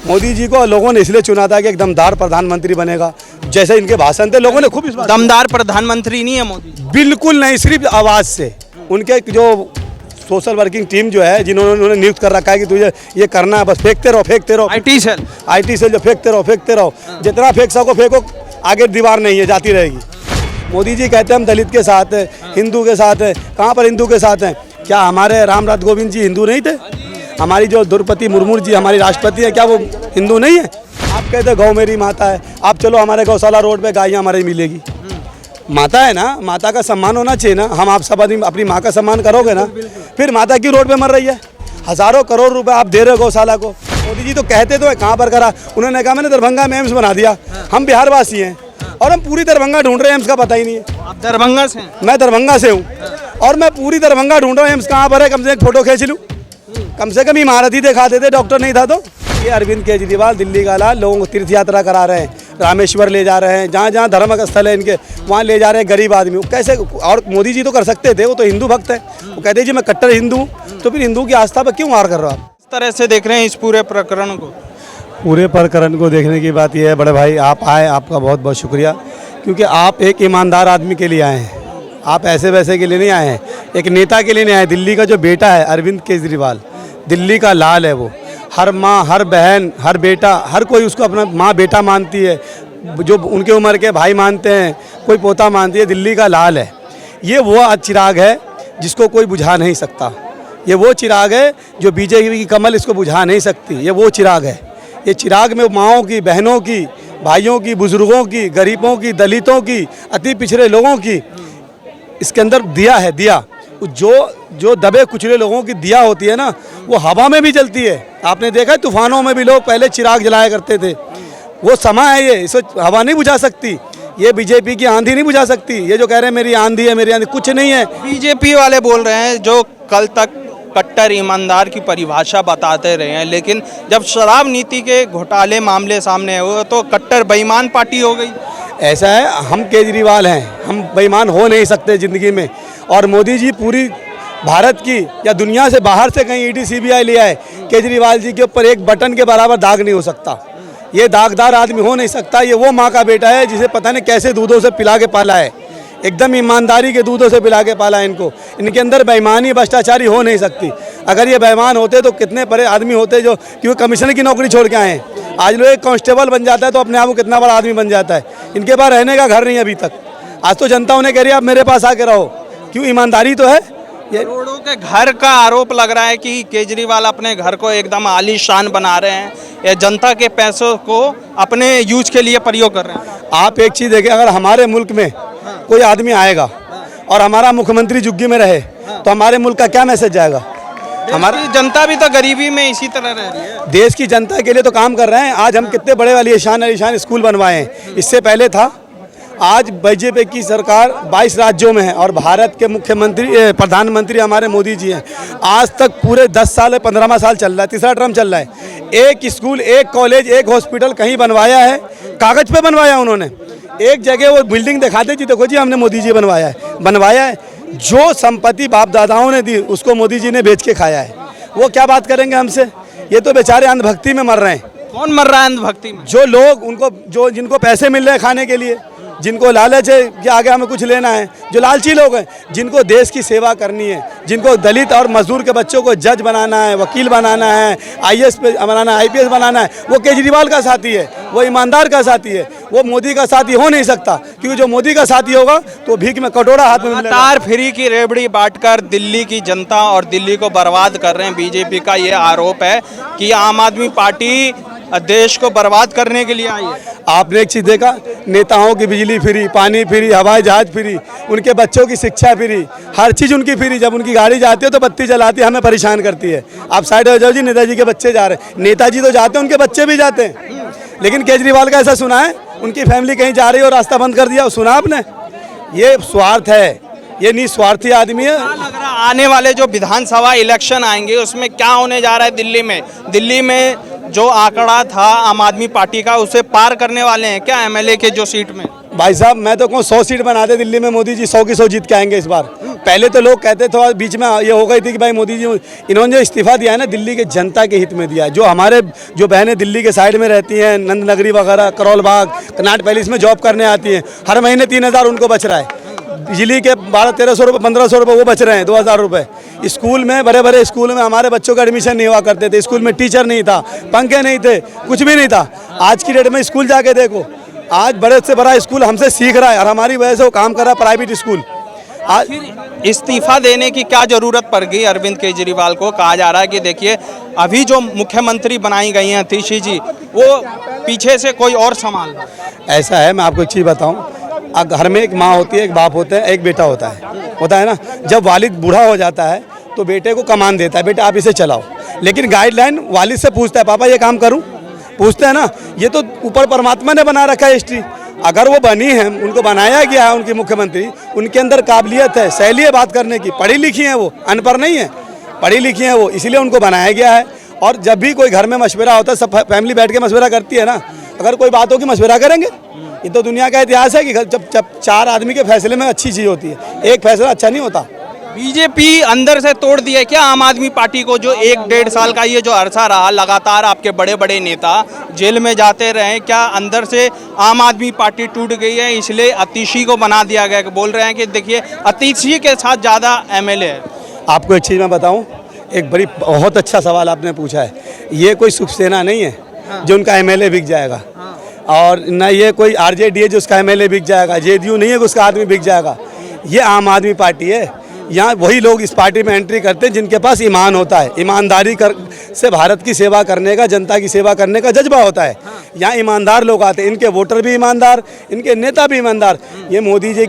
मोदी जी को लोगों ने इसलिए चुना था कि एक दमदार प्रधानमंत्री बनेगा। जैसे इनके भाषण थे, लोगों ने खूब इस बात। दमदार प्रधानमंत्री नहीं है मोदी, बिल्कुल नहीं, सिर्फ आवाज़ से। उनके जो सोशल वर्किंग टीम जो है, जिन्होंने नियुक्त कर रखा है कि तुझे ये करना है, बस फेंकते रहो। IT सेल जो फेंकते रहो, जितना फेंक सको फेंको, आगे दीवार नहीं है, जाती रहेगी। मोदी जी कहते हैं हम दलित के साथ हैं, हिंदू के साथ हैं। कहाँ पर हिंदू के साथ हैं? क्या हमारे रामनाथ कोविंद जी हिंदू नहीं थे? हमारी जो द्रौपदी मुर्मू जी हमारी राष्ट्रपति है, क्या वो हिंदू नहीं है? आप कहते गौ मेरी माता है, आप चलो हमारे गौशाला रोड पे गायें हमारी मिलेगी। माता है ना, माता का सम्मान होना चाहिए ना। हम आप सब आदमी अपनी माँ का सम्मान करोगे ना, फिर माता की रोड पे मर रही है। हज़ारों करोड़ रुपए आप दे रहे हो गौशाला को। मोदी जी तो कहते तो है, कहाँ पर करा? उन्होंने कहा मैंने दरभंगा में एम्स बना दिया। हम बिहारवासी हैं और हम पूरी दरभंगा ढूंढ रहे हैं, एम्स का पता ही नहीं है। आप दरभंगा से हैं? मैं दरभंगा से हूँ और मैं पूरी दरभंगा ढूंढ रहा हूँ, एम्स कहाँ पर है? कम से एक फ़ोटो खींच लूँ, कम से कम इमारत ही दिखा देते, डॉक्टर नहीं था तो। ये अरविंद केजरीवाल दिल्ली का लाल लोगों को तीर्थ यात्रा करा रहे हैं, रामेश्वर ले जा रहे हैं, जहाँ जहाँ धर्म स्थल है इनके वहाँ ले जा रहे हैं गरीब आदमी। कैसे? और मोदी जी तो कर सकते थे, वो तो हिंदू भक्त है। वो कहते जी मैं कट्टर हिंदू हूँ, तो फिर हिंदू की आस्था पर क्यों वार कर रहे हो आप? इस तरह से देख रहे हैं इस पूरे प्रकरण को? पूरे प्रकरण को देखने की बात यह है बड़े भाई, आप आए, आपका बहुत बहुत शुक्रिया, क्योंकि आप एक ईमानदार आदमी के लिए आए हैं। आप ऐसे वैसे के लिए नहीं आए हैं, एक नेता के लिए नहीं आए। दिल्ली का जो बेटा है अरविंद केजरीवाल, दिल्ली का लाल है वो। हर माँ, हर बहन, हर बेटा, हर कोई उसको अपना माँ बेटा मानती है, जो उनके उम्र के भाई मानते हैं, कोई पोता मानती है। दिल्ली का लाल है। ये वो चिराग है जिसको कोई बुझा नहीं सकता। ये वो चिराग है जो बीजेपी की कमल इसको बुझा नहीं सकती। ये वो चिराग है। ये चिराग में माँओं की, बहनों की, भाइयों की, बुजुर्गों की, गरीबों की, दलितों की, अति पिछड़े लोगों की, इसके अंदर दिया है। दिया जो दबे कुचले लोगों की दिया होती है ना, वो हवा में भी जलती है। आपने देखा है तूफानों में भी लोग पहले चिराग जलाया करते थे। वो समय है ये, इसे हवा नहीं बुझा सकती। ये बीजेपी की आंधी नहीं बुझा सकती। ये जो कह रहे हैं मेरी आंधी है, मेरी आंधी, कुछ नहीं है। बीजेपी वाले बोल रहे हैं जो कल तक कट्टर ईमानदार की परिभाषा बताते रहे हैं, लेकिन जब शराब नीति के घोटाले मामले सामने हुए तो कट्टर बेईमान पार्टी हो गई। ऐसा है, हम केजरीवाल हैं, हम बेईमान हो नहीं सकते ज़िंदगी में। और मोदी जी पूरी भारत की या दुनिया से बाहर से कहीं ED CBI ले आए, केजरीवाल जी के ऊपर एक बटन के बराबर दाग नहीं हो सकता। ये दागदार आदमी हो नहीं सकता। ये वो माँ का बेटा है जिसे पता नहीं कैसे दूधों से पिला के पाला है, एकदम ईमानदारी के दूधों से पिला के पाला है इनको। इनके अंदर बेईमानी, भ्रष्टाचारी हो नहीं सकती। अगर ये बेईमान होते तो कितने बड़े आदमी होते जो, क्योंकि कमिश्नर की नौकरी छोड़ के आए हैं। आज लोग एक कांस्टेबल बन जाता है तो अपने आप को कितना बड़ा आदमी बन जाता है। इनके पास रहने का घर नहीं है अभी तक। आज तो जनता उन्हें कह रही है आप मेरे पास आके रहो, क्यों? ईमानदारी तो है। ये करोड़ों के घर का आरोप लग रहा है कि केजरीवाल अपने घर को एकदम आलीशान बना रहे हैं, या जनता के पैसों को अपने यूज के लिए प्रयोग कर रहे हैं। आप एक चीज़ देखें, अगर हमारे मुल्क में कोई आदमी आएगा और हमारा मुख्यमंत्री झुग्गी में रहे तो हमारे मुल्क का क्या मैसेज जाएगा? हमारी जनता भी तो गरीबी में इसी तरह रह रही है। देश की जनता के लिए तो काम कर रहे हैं। आज हम कितने बड़े वाली आलीशान स्कूल बनवाए हैं। इससे पहले था, आज बीजेपी की सरकार 22 राज्यों में है और भारत के मुख्यमंत्री, प्रधानमंत्री हमारे मोदी जी हैं। आज तक पूरे 10 साल, 15वां साल चल रहा है, तीसरा टर्म चल रहा है। एक स्कूल, एक कॉलेज, एक हॉस्पिटल कहीं बनवाया है? कागज़ पे बनवाया उन्होंने। एक जगह वो बिल्डिंग दिखाते जी, देखो जी हमने मोदी जी बनवाया है। जो संपत्ति बाप दादाओं ने दी उसको मोदी जी ने बेच के खाया है। वो क्या बात करेंगे हमसे? ये तो बेचारे अंधभक्ति में मर रहे हैं। कौन मर रहा है अंधभक्ति में? जो लोग जिनको पैसे मिल रहे हैं खाने के लिए, जिनको लालच है कि आगे हमें कुछ लेना है, जो लालची लोग हैं, जिनको देश की सेवा करनी है, जिनको दलित और मजदूर के बच्चों को जज बनाना है, वकील बनाना है, IAS बनाना है, IPS बनाना है, वो केजरीवाल का साथी है, वो ईमानदार का साथी है। वो मोदी का साथी हो नहीं सकता, क्योंकि जो मोदी का साथी होगा तो भीख में कटोरा हाथ में मिलेगा। तार फ्री की रेवड़ी बांटकर दिल्ली की जनता और दिल्ली को बर्बाद कर रहे हैं। बीजेपी का ये आरोप है कि आम आदमी पार्टी देश को बर्बाद करने के लिए आई है। आपने एक चीज़ देखा, नेताओं की बिजली फ्री, पानी फ्री, हवाई जहाज फ्री, उनके बच्चों की शिक्षा फ्री, हर चीज़ उनकी फ्री। जब उनकी गाड़ी जाती है तो बत्ती जलाती है, हमें परेशान करती है। आप साइड हो जाओ जी, नेताजी के बच्चे जा रहे हैं। नेताजी तो जाते हैं, उनके बच्चे भी जाते हैं। लेकिन केजरीवाल का ऐसा सुना है, उनकी फैमिली कहीं जा रही है और रास्ता बंद कर दिया, सुना आपने? ये स्वार्थ है, ये निस्वार्थी आदमी है। लग रहा आने वाले जो विधानसभा इलेक्शन आएंगे उसमें क्या होने जा रहा है दिल्ली में जो आंकड़ा था आम आदमी पार्टी का, उसे पार करने वाले हैं क्या MLA के जो सीट में? भाई साहब, मैं तो कहूँ 100 सीट बना दे दिल्ली में, मोदी जी 100 की 100 जीत के आएंगे इस बार। पहले तो लोग कहते थे और बीच में ये हो गई थी कि भाई मोदी जी इन्होंने जो इस्तीफा दिया है ना दिल्ली के जनता के हित में दिया है। जो बहनें दिल्ली के साइड में रहती हैं, नंद नगरी वगैरह, करोल बाग, कनाट पैलेस में जॉब करने आती हैं, हर महीने 3,000 उनको बच रहा है। बिजली के 1200-1300 रुपये, 1500 रुपये वो बच रहे हैं, 2,000 रुपये। स्कूल में, बड़े बड़े स्कूल में हमारे बच्चों का एडमिशन नहीं हुआ करते थे, स्कूल में टीचर नहीं था, पंखे नहीं थे, कुछ भी नहीं था। आज की डेट में स्कूल जाके देखो, आज बड़े से बड़ा स्कूल हमसे सीख रहा है और हमारी वजह से वो काम कर रहा है प्राइवेट स्कूल। आज इस्तीफा देने की क्या जरूरत पड़ गई अरविंद केजरीवाल को? कहा जा रहा है कि देखिए अभी जो मुख्यमंत्री बनाई गई हैं अतिशी जी, वो पीछे से कोई और संभाल रहा है। ऐसा है, मैं आपको एक चीज़ बताऊं, घर में एक माँ होती है, एक बाप होता है, एक बेटा होता है ना। जब वालिद बूढ़ा हो जाता है तो बेटे को कमान देता है, बेटा आप इसे चलाओ, लेकिन गाइडलाइन वालिद से पूछता है, पापा ये काम करूं? पूछते हैं ना। ये तो ऊपर परमात्मा ने बना रखा है हिस्ट्री। अगर वो बनी है, उनको बनाया गया है उनकी मुख्यमंत्री, उनके अंदर काबिलियत है, शैली है बात करने की, पढ़ी लिखी है, वो अनपढ़ नहीं है, पढ़ी लिखी है वो, इसलिए उनको बनाया गया है। और जब भी कोई घर में मशवरा होता है, सब फैमिली बैठ के मशवरा करती है ना। अगर कोई बात होगी मशवरा करेंगे। ये तो दुनिया का इतिहास है कि जब 4 आदमी के फैसले में अच्छी चीज़ होती है, एक फैसला अच्छा नहीं होता। बीजेपी अंदर से तोड़ दिया क्या आम आदमी पार्टी को? जो 1-1.5 साल का ये जो अरसा रहा, लगातार आपके बड़े बड़े नेता जेल में जाते रहे, क्या अंदर से आम आदमी पार्टी टूट गई है? इसलिए अतिशी को बना दिया गया। बोल रहे हैं कि देखिए अतिशी के साथ ज़्यादा एमएलए है। आपको एक चीज़ मैं बताऊं, एक बहुत अच्छा सवाल आपने पूछा है। ये कोई शिवसेना नहीं है जो उनका एमएलए बिक जाएगा, और न ये कोई आरजेडी है जो उसका एमएलए बिक जाएगा, जेडीयू नहीं है कि उसका आदमी बिक जाएगा। ये आम आदमी पार्टी है। यहाँ वही लोग इस पार्टी में एंट्री करते हैं जिनके पास ईमान होता है, ईमानदारी से भारत की सेवा करने का, जनता की सेवा करने का जज्बा होता है। यहाँ ईमानदार लोग आते हैं, इनके वोटर भी ईमानदार, इनके नेता भी ईमानदार। ये मोदी जी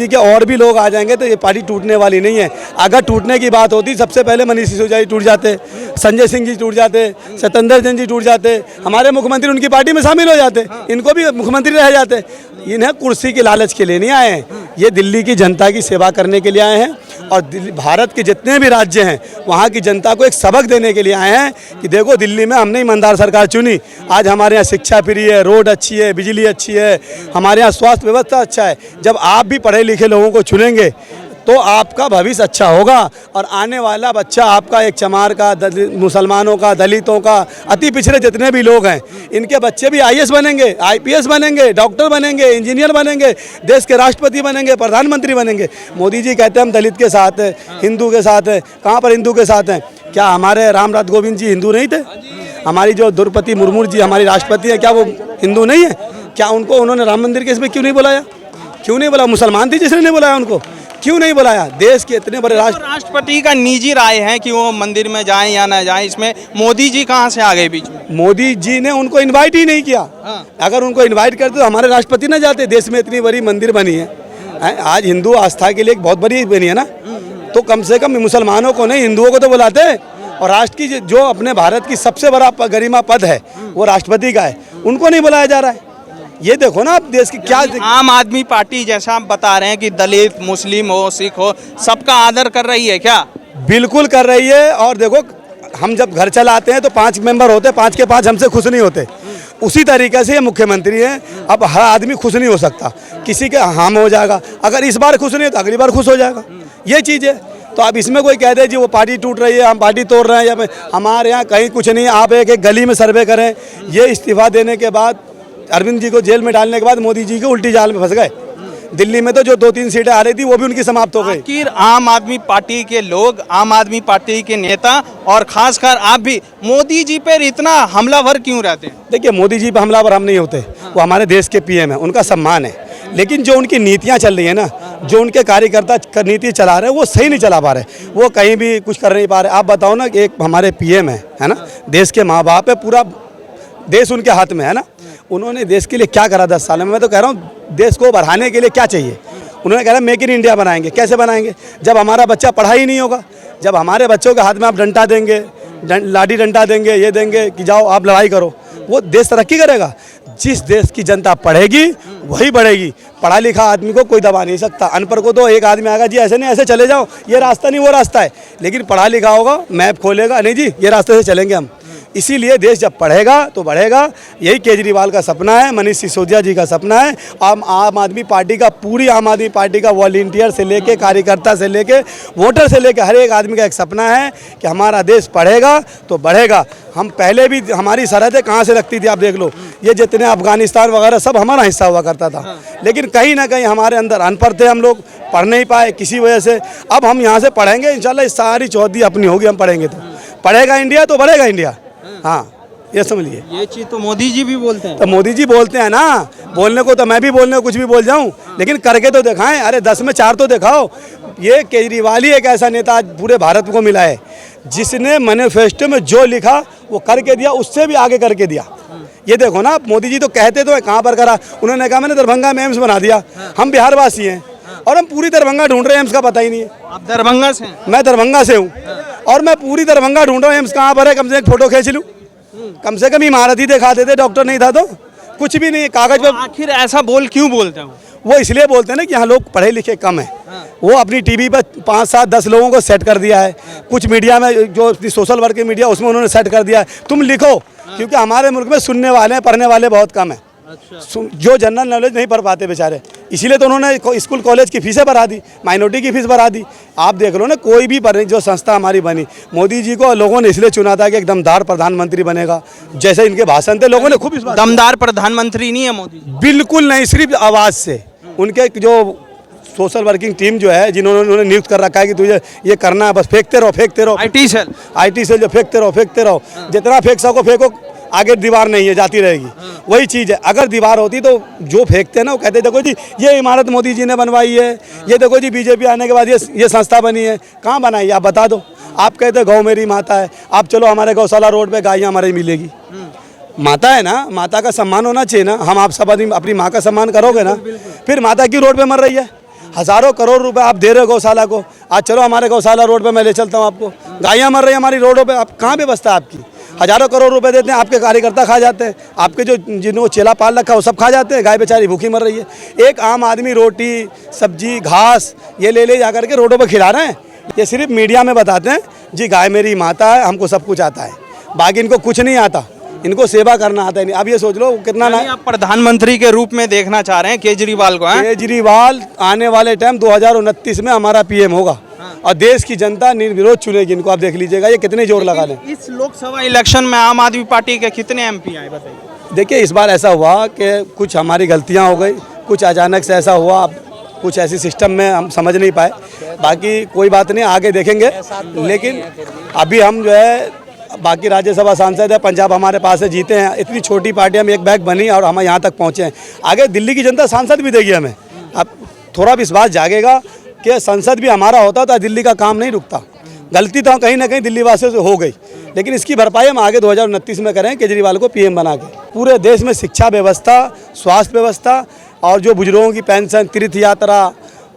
के और भी लोग आ जाएंगे तो ये पार्टी टूटने वाली नहीं है। अगर टूटने की बात होती, सबसे पहले मनीष सिसोदिया जी टूट जाते, संजय सिंह जी टूट जाते, सत्येंद्र जैन जी टूट जाते, हमारे मुख्यमंत्री उनकी पार्टी में शामिल हो जाते, इनको भी मुख्यमंत्री रह जाते। इन्हें कुर्सी की लालच के लिए नहीं आए हैं, ये दिल्ली की जनता की सेवा करने के लिए आए हैं। और भारत के जितने भी राज्य हैं वहाँ की जनता को एक सबक देने के लिए आए हैं कि देखो दिल्ली में हमने ईमानदार सरकार चुनी। आज हमारे यहाँ शिक्षा फ्री है, रोड अच्छी है, बिजली अच्छी है, हमारे यहाँ स्वास्थ्य व्यवस्था अच्छा है। जब आप भी पढ़े लिखे लोगों को चुनेंगे तो आपका भविष्य अच्छा होगा और आने वाला बच्चा आपका, एक चमार का, मुसलमानों का, दलितों का, अति पिछड़े जितने भी लोग हैं, इनके बच्चे भी आईएएस बनेंगे, आईपीएस बनेंगे, डॉक्टर बनेंगे, इंजीनियर बनेंगे, देश के राष्ट्रपति बनेंगे, प्रधानमंत्री बनेंगे। मोदी जी कहते हैं हम दलित के साथ हैं, हिंदू के साथ हैं। कहाँ पर हिंदू के साथ हैं? क्या हमारे रामनाथ कोविंद जी हिंदू नहीं थे? हमारी जो द्रौपदी मुर्मू जी हमारी राष्ट्रपति है, क्या वो हिंदू नहीं है? क्या उनको उन्होंने राम मंदिर के इसमें क्यों नहीं बुलाया? क्यों नहीं बुलाया? मुसलमान थी जिसने नहीं बुलाया उनको, क्यों नहीं बुलाया? देश के इतने बड़े राष्ट्रपति का निजी राय है कि वो मंदिर में जाएं या ना जाएं, इसमें मोदी जी कहां से आ गए बीच में? मोदी जी ने उनको इनवाइट ही नहीं किया। अगर उनको इनवाइट करते तो हमारे राष्ट्रपति ना जाते। देश में इतनी बड़ी मंदिर बनी है, आज हिंदू आस्था के लिए एक बहुत बड़ी बनी है ना, तो कम से कम मुसलमानों को नहीं, हिंदुओं को तो बुलाते। और राष्ट्र की जो अपने भारत की सबसे बड़ा गरिमा पद है वो राष्ट्रपति का है, उनको नहीं बुलाया जा रहा है। ये देखो ना आप देश की क्या। आम आदमी पार्टी जैसा आप बता रहे हैं कि दलित, मुस्लिम हो, सिख हो, सबका आदर कर रही है क्या? बिल्कुल कर रही है। और देखो हम जब घर चलाते हैं तो 5 मेंबर होते हैं, 5 के 5 हमसे खुश नहीं होते। उसी तरीके से ये मुख्यमंत्री हैं। अब हर आदमी खुश नहीं हो सकता, किसी के हाम हो जाएगा। अगर इस बार खुश नहीं है तो अगली बार खुश हो जाएगा, ये चीज़ है। तो अब इसमें कोई कह दे जी वो पार्टी टूट रही है, हम पार्टी तोड़ रहे हैं, या हमारे यहाँ कहीं कुछ नहीं है। आप एक गली में सर्वे करें, ये इस्तीफा देने के बाद, अरविंद जी को जेल में डालने के बाद मोदी जी के उल्टी जाल में फंस गए। दिल्ली में तो जो 2-3 सीटें आ रही थी वो भी उनकी समाप्त हो गई। आखिर आम आदमी पार्टी के लोग, आम आदमी पार्टी के नेता और खासकर आप भी मोदी जी पर इतना हमलावर क्यों रहते हैं? देखिए मोदी जी पर हमलावर हम नहीं होते, वो हमारे देश के पीएम है, उनका सम्मान है। लेकिन जो उनकी नीतियाँ चल रही है ना, जो उनके कार्यकर्ता नीति चला रहे हैं वो सही नहीं चला पा रहे, वो कहीं भी कुछ कर नहीं पा रहे। आप बताओ ना, एक हमारे पीएम है ना, देश के माँ बाप है, पूरा देश उनके हाथ में है ना। उन्होंने देश के लिए क्या करा 10 साल में? मैं तो कह रहा हूँ देश को बढ़ाने के लिए क्या चाहिए? उन्होंने कहा मेक इन इंडिया बनाएंगे। कैसे बनाएंगे? जब हमारा बच्चा पढ़ा ही नहीं होगा, जब हमारे बच्चों के हाथ में आप डंडा देंगे, लाठी डंडा देंगे, ये देंगे कि जाओ आप लड़ाई करो, वो देश तरक्की करेगा? जिस देश की जनता पढ़ेगी वही बढ़ेगी। पढ़ा लिखा आदमी को कोई दबा नहीं सकता। अनपढ़ को तो एक आदमी आएगा जी ऐसे नहीं, ऐसे चले जाओ, ये रास्ता नहीं वो रास्ता है। लेकिन पढ़ा लिखा होगा, मैप खोलेगा, नहीं जी ये रास्ते से चलेंगे हम, इसीलिए देश जब पढ़ेगा तो बढ़ेगा। यही केजरीवाल का सपना है, मनीष सिसोदिया जी का सपना है। आम आदमी पार्टी का, पूरी आम आदमी पार्टी का वॉलंटियर से लेके, कार्यकर्ता से लेके, वोटर से लेके हर एक आदमी का एक सपना है कि हमारा देश पढ़ेगा तो बढ़ेगा। हम पहले भी, हमारी सरहदें कहाँ से लगती थी आप देख लो, ये जितने अफगानिस्तान वगैरह सब हमारा हिस्सा हुआ करता था। लेकिन कहीं ना कहीं हमारे अंदर अनपढ़ थे, हम लोग पढ़ नहीं पाए किसी वजह से। अब हम यहाँ से पढ़ेंगे इंशाल्लाह, इस सारी चौधरी अपनी होगी, हम पढ़ेंगे तो पढ़ेगा इंडिया तो बढ़ेगा इंडिया। हाँ, ये समझिए। ये चीज़ तो मोदी जी भी बोलते हैं। तो मोदी जी बोलते हैं ना, बोलने को तो मैं भी बोलने को कुछ भी बोल जाऊं, लेकिन करके तो दिखाएं। अरे 10 में 4 तो दिखाओ। ये केजरीवाल ही एक ऐसा नेता आज पूरे भारत को मिला है जिसने मैनिफेस्टो में जो लिखा वो करके दिया, उससे भी आगे करके दिया। ये देखो ना, मोदी जी तो कहते तो है, कहाँ पर करा? उन्होंने कहा मैंने दरभंगा में एम्स बना दिया। हम बिहार वासी हैं और हम पूरी दरभंगा ढूंढ रहे हैं, एम्स का पता ही नहीं है। आप दरभंगा से हैं? मैं दरभंगा से हूँ और मैं पूरी दरभंगा ढूंढ रहा हूँ, एम्स कहाँ पर है? कम से कम एक फोटो खींच लूँ, कम से कम इमारत ही दिखा देते, डॉक्टर नहीं था तो कुछ भी नहीं, कागज पे। आखिर ऐसा बोल क्यों बोलते हैं? वो इसलिए बोलते हैं ना कि यहाँ लोग पढ़े लिखे कम हैं। वो अपनी टीवी पर 5, 7, 10 लोगों को सेट कर दिया है। कुछ मीडिया में जो सोशल वर्क की मीडिया, उसमें उन्होंने सेट कर दिया है तुम लिखो, क्योंकि हमारे मुल्क में सुनने वाले हैं, पढ़ने वाले बहुत कम हैं। जो जनरल नॉलेज नहीं पढ़ पाते बेचारे, इसीलिए तो उन्होंने स्कूल कॉलेज की फीसें बढ़ा दी, माइनॉरिटी की फीस बढ़ा दी। आप देख लो ना, कोई भी जो संस्था हमारी बनी, मोदी जी को लोगों ने इसलिए चुना था कि एक दमदार प्रधानमंत्री बनेगा। जैसे इनके भाषण थे, लोगों ने खूब इस बात। दमदार प्रधानमंत्री नहीं है मोदी जी? बिल्कुल नहीं, सिर्फ आवाज़ से। उनके जो सोशल वर्किंग टीम जो है, जिन्होंने नियुक्त कर रखा है कि तुझे ये करना है, बस फेंकते रहो फेंकते रहो। IT सेल जो फेंकते रहो, जितना फेंक सको फेंको, आगे दीवार नहीं है, जाती रहेगी। वही चीज़ है, अगर दीवार होती तो जो फेंकते हैं ना, वो कहते देखो जी ये इमारत मोदी जी ने बनवाई है, ये देखो जी बीजेपी आने के बाद ये संस्था बनी है। कहाँ बनाई है आप बता दो। आप कहते गौ मेरी माता है, आप चलो हमारे गौशाला रोड पे गायें हमारी मिलेगी। माता है ना, माता का सम्मान होना चाहिए ना। हम आप सब आदमी अपनी माँ का सम्मान करोगे ना, फिर माता की रोड पे मर रही है। हज़ारों करोड़ रुपए आप दे रहे हो गौशाला को, आज चलो हमारे गौशाला रोड पे मैं ले चलता हूँ आपको। गायें मर रही है हमारी रोडों पे, आप कहाँ व्यवस्था आपकी? हज़ारों करोड़ रुपए देते हैं, आपके कार्यकर्ता खा जाते हैं, आपके जो जिनको चेला पाल रखा है वो सब खा जाते हैं, गाय बेचारी भूखी मर रही है। एक आम आदमी रोटी सब्जी घास ये ले जा करके रोडों पर खिला रहे हैं। ये सिर्फ मीडिया में बताते हैं जी गाय मेरी माता है, हमको सब कुछ आता है, बाकी इनको कुछ नहीं आता, इनको सेवा करना आता है नहीं। अब ये सोच लो कितना ना। आप प्रधानमंत्री के रूप में देखना चाह रहे हैं केजरीवाल को? केजरीवाल आने वाले टाइम 2029 में हमारा PM होगा और देश की जनता निर्विरोध चुनेगी इनको। आप देख लीजिएगा ये कितने जोर लगा लें। इस लोकसभा इलेक्शन में आम आदमी पार्टी के कितने MP आए बताइए? देखिए इस बार ऐसा हुआ कि कुछ हमारी गलतियां हो गई, कुछ अचानक से ऐसा हुआ, कुछ ऐसी सिस्टम में हम समझ नहीं पाए। बाकी कोई बात नहीं, आगे देखेंगे। लेकिन अभी हम जो है बाकी राज्यसभा सांसद है, पंजाब हमारे पास है, जीते हैं। इतनी छोटी पार्टी हम एक बैग बनी और हम यहाँ तक पहुँचे हैं। आगे दिल्ली की जनता सांसद भी देगी हमें। अब थोड़ा विश्वास जागेगा कि संसद भी हमारा होता तो दिल्ली का काम नहीं रुकता। गलती तो कहीं ना कहीं दिल्ली वासियों से हो गई, लेकिन इसकी भरपाई हम आगे 2029 में करें, केजरीवाल को PM बना के। पूरे देश में शिक्षा व्यवस्था, स्वास्थ्य व्यवस्था और जो बुजुर्गों की पेंशन, तीर्थ यात्रा,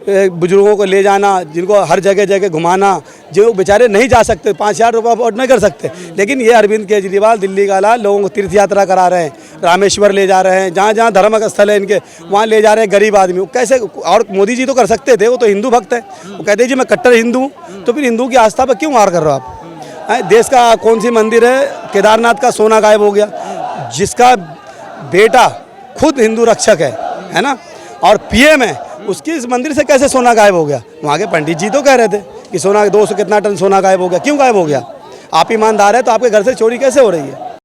बुजुर्गों को ले जाना, जिनको हर जगह जगह घुमाना, जो बेचारे नहीं जा सकते, 5,000 रुपये अफोर्ड नहीं कर सकते, लेकिन ये अरविंद केजरीवाल दिल्ली का लाल लोगों को तीर्थ यात्रा करा रहे हैं, रामेश्वर ले जा रहे हैं, जहाँ जहाँ धर्म स्थल है इनके वहाँ ले जा रहे हैं गरीब आदमी। कैसे? और मोदी जी तो कर सकते थे, वो तो हिंदू भक्त है, वो कहते जी मैं कट्टर हिंदू हूँ, तो फिर हिंदू की आस्था पर क्यों वार कर रहे हो आप? देश का कौन सी मंदिर है, केदारनाथ का सोना गायब हो गया, जिसका बेटा खुद हिंदू रक्षक है ना, और PM है, उसकी इस मंदिर से कैसे सोना गायब हो गया? वहाँ के पंडित जी तो कह रहे थे कि सोना 200 कितना टन सोना गायब हो गया। क्यों गायब हो गया? आप ईमानदार है तो आपके घर से चोरी कैसे हो रही है?